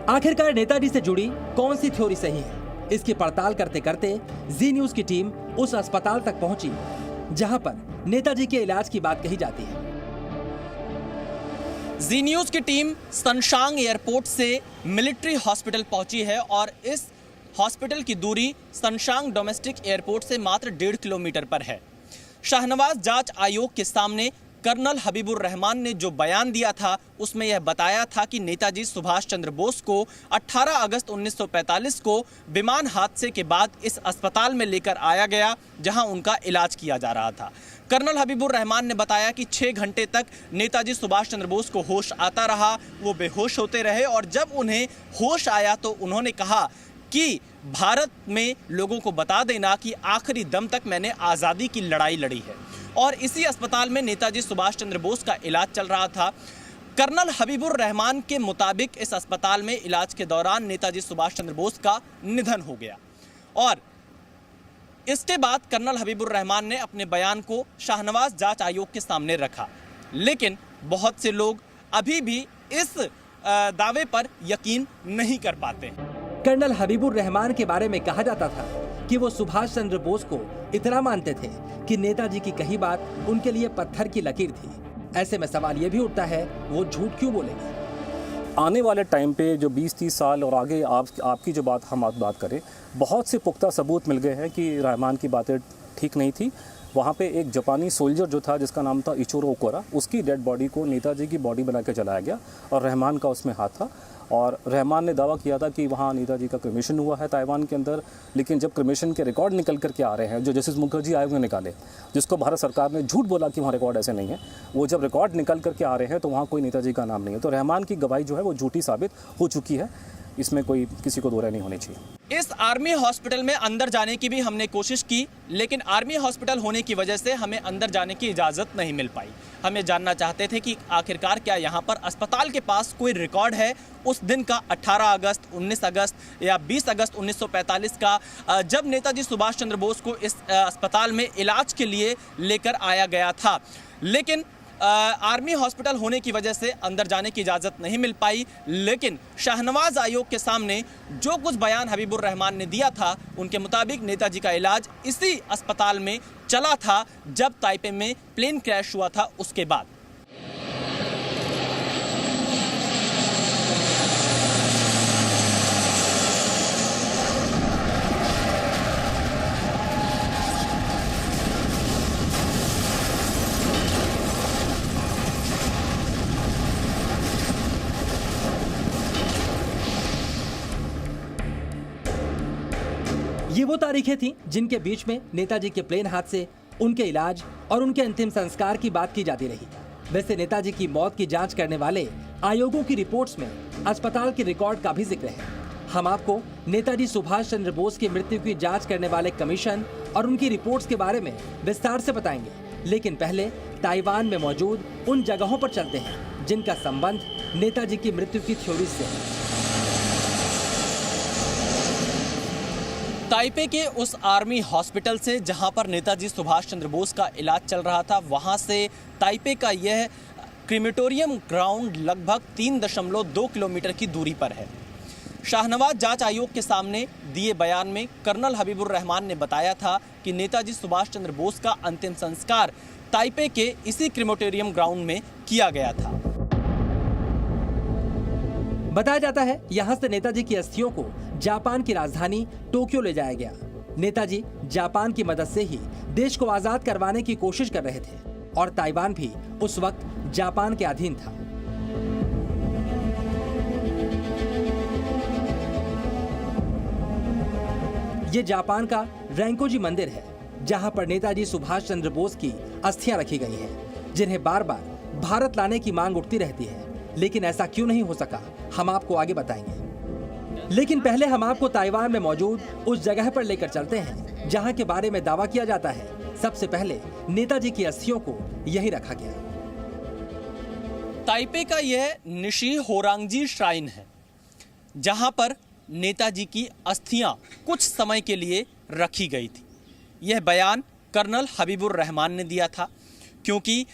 आखिरकार नेताजी से जुड़ी कौन सी थ्योरी सही है, इसकी पड़ताल करते करते जी न्यूज की टीम उस अस्पताल तक पहुंची जहां पर नेताजी के इलाज की बात कही जाती है। जी न्यूज की टीम सनशांग एयरपोर्ट से मिलिट्री हॉस्पिटल पहुंची है और इस हॉस्पिटल की दूरी सनशांग डोमेस्टिक एयरपोर्ट से मात्र 1.5 किलोमीटर पर है। शाहनवाज जांच आयोग के सामने कर्नल हबीबुर रहमान ने जो बयान दिया था उसमें यह बताया था कि नेताजी सुभाष चंद्र बोस को 18 अगस्त 1945 को विमान हादसे के बाद इस अस्पताल में लेकर आया गया जहां उनका इलाज किया जा रहा था। कर्नल हबीबुर रहमान ने बताया कि 6 घंटे तक नेताजी सुभाष चंद्र बोस को होश आता रहा, वो बेहोश होते रहे और जब उन्हें होश आया तो उन्होंने कहा कि भारत में लोगों को बता देना कि आखिरी दम तक मैंने आज़ादी की लड़ाई लड़ी है। और इसी अस्पताल में नेताजी सुभाष चंद्र बोस का इलाज चल रहा था। कर्नल हबीबुर रहमान के मुताबिक इस अस्पताल में इलाज के दौरान नेताजी सुभाष चंद्र बोस का निधन हो गया और इसके बाद कर्नल हबीबुर रहमान ने अपने बयान को शाहनवाज जांच आयोग के सामने रखा, लेकिन बहुत से लोग अभी भी इस दावे पर यकीन नहीं कर पाते। कर्नल हबीबुर रहमान के बारे में कहा जाता था कि वो सुभाष चंद्र बोस को इतना मानते थे कि नेताजी की कही बात उनके लिए पत्थर की लकीर थी। ऐसे में सवाल ये भी उठता है, वो झूठ क्यों बोलेंगे? आने वाले टाइम पे जो 20-30 साल और आगे आपकी जो हम बात करें, बहुत से पुख्ता सबूत मिल गए हैं कि रहमान की बातें ठीक नहीं थी। वहाँ पे एक जापानी सोल्जर जो था जिसका नाम था इचोरो ओकोरा, उसकी डेड बॉडी को नेताजी की बॉडी बना के चलाया गया और रहमान का उसमें हाथ था। और रहमान ने दावा किया था कि वहाँ नेताजी का क्रिमेशन हुआ है ताइवान के अंदर, लेकिन जब क्रिमेशन के रिकॉर्ड निकल करके आ रहे हैं जो जस्टिस मुखर्जी आयोग ने निकाले, जिसको भारत सरकार ने झूठ बोला कि वहाँ रिकॉर्ड ऐसे नहीं है, वो जब रिकॉर्ड निकल करके आ रहे हैं तो वहाँ कोई नेताजी का नाम नहीं है। तो रहमान की गवाही जो है वो झूठी साबित हो चुकी है, इसमें कोई किसी को दो राय नहीं होनी चाहिए। इस आर्मी हॉस्पिटल में अंदर जाने की भी हमने कोशिश की, लेकिन आर्मी हॉस्पिटल होने की वजह से हमें अंदर जाने की इजाज़त नहीं मिल पाई। हमें जानना चाहते थे कि आखिरकार क्या यहाँ पर अस्पताल के पास कोई रिकॉर्ड है उस दिन का, 18 अगस्त, 19 अगस्त या 20 अगस्त 1945 का, जब नेताजी सुभाष चंद्र बोस को इस अस्पताल में इलाज के लिए लेकर आया गया था। लेकिन आर्मी हॉस्पिटल होने की वजह से अंदर जाने की इजाज़त नहीं मिल पाई। लेकिन शाहनवाज आयोग के सामने जो कुछ बयान हबीबुर रहमान ने दिया था, उनके मुताबिक नेताजी का इलाज इसी अस्पताल में चला था जब ताइपे में प्लेन क्रैश हुआ था उसके बाद। ये वो तारीखें थीं जिनके बीच में नेताजी के प्लेन हादसे, उनके इलाज और उनके अंतिम संस्कार की बात की जाती रही। वैसे नेताजी की मौत की जांच करने वाले आयोगों की रिपोर्ट्स में अस्पताल के रिकॉर्ड का भी जिक्र है। हम आपको नेताजी सुभाष चंद्र बोस की मृत्यु की जांच करने वाले कमीशन और उनकी रिपोर्ट्स के बारे में विस्तार से बताएंगे, लेकिन पहले ताइवान में मौजूद उन जगहों पर चलते हैं जिनका संबंध नेताजी की मृत्यु की थ्योरी से है। ताइपे के उस आर्मी हॉस्पिटल से जहां पर नेताजी सुभाष चंद्र बोस का इलाज चल रहा था, वहां से ताइपे का यह क्रीमेटोरियम ग्राउंड लगभग 3.2 किलोमीटर की दूरी पर है। शाहनवाज जांच आयोग के सामने दिए बयान में कर्नल हबीबुर रहमान ने बताया था कि नेताजी सुभाष चंद्र बोस का अंतिम संस्कार ताइपे के इसी क्रीमेटोरियम ग्राउंड में किया गया था। बताया जाता है यहाँ से नेताजी की अस्थियों को जापान की राजधानी टोक्यो ले जाया गया। नेताजी जापान की मदद से ही देश को आजाद करवाने की कोशिश कर रहे थे और ताइवान भी उस वक्त जापान के अधीन था। ये जापान का रैंकोजी मंदिर है जहां पर नेताजी सुभाष चंद्र बोस की अस्थियां रखी गई हैं, जिन्हें बार बार भारत लाने की मांग उठती रहती है, लेकिन ऐसा क्यों नहीं हो सका हम आपको आगे बताएंगे। लेकिन पहले हम आपको ताइवान में मौजूद उस जगह पर लेकर चलते हैं जहां के बारे में दावा किया जाता है सबसे पहले नेताजी की अस्थियों को यही रखा गया। ताइपे का यह निशी होरांगजी श्राइन है जहां पर नेताजी की अस्थियां कुछ समय के लिए रखी गई थी। यह बयान कर्नल हबीबुर रहमान ने दिया था, क्योंकि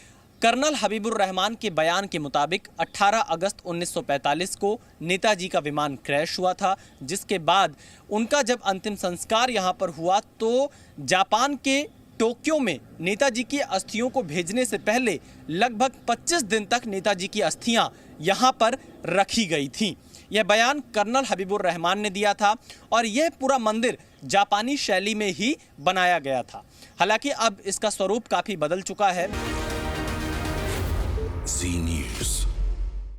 कर्नल हबीबुर रहमान के बयान के मुताबिक 18 अगस्त 1945 को नेताजी का विमान क्रैश हुआ था, जिसके बाद उनका जब अंतिम संस्कार यहाँ पर हुआ तो जापान के टोक्यो में नेताजी की अस्थियों को भेजने से पहले लगभग 25 दिन तक नेताजी की अस्थियां यहाँ पर रखी गई थीं। यह बयान कर्नल हबीबुर रहमान ने दिया था और यह पूरा मंदिर जापानी शैली में ही बनाया गया था। हालांकि अब इसका स्वरूप काफ़ी बदल चुका है।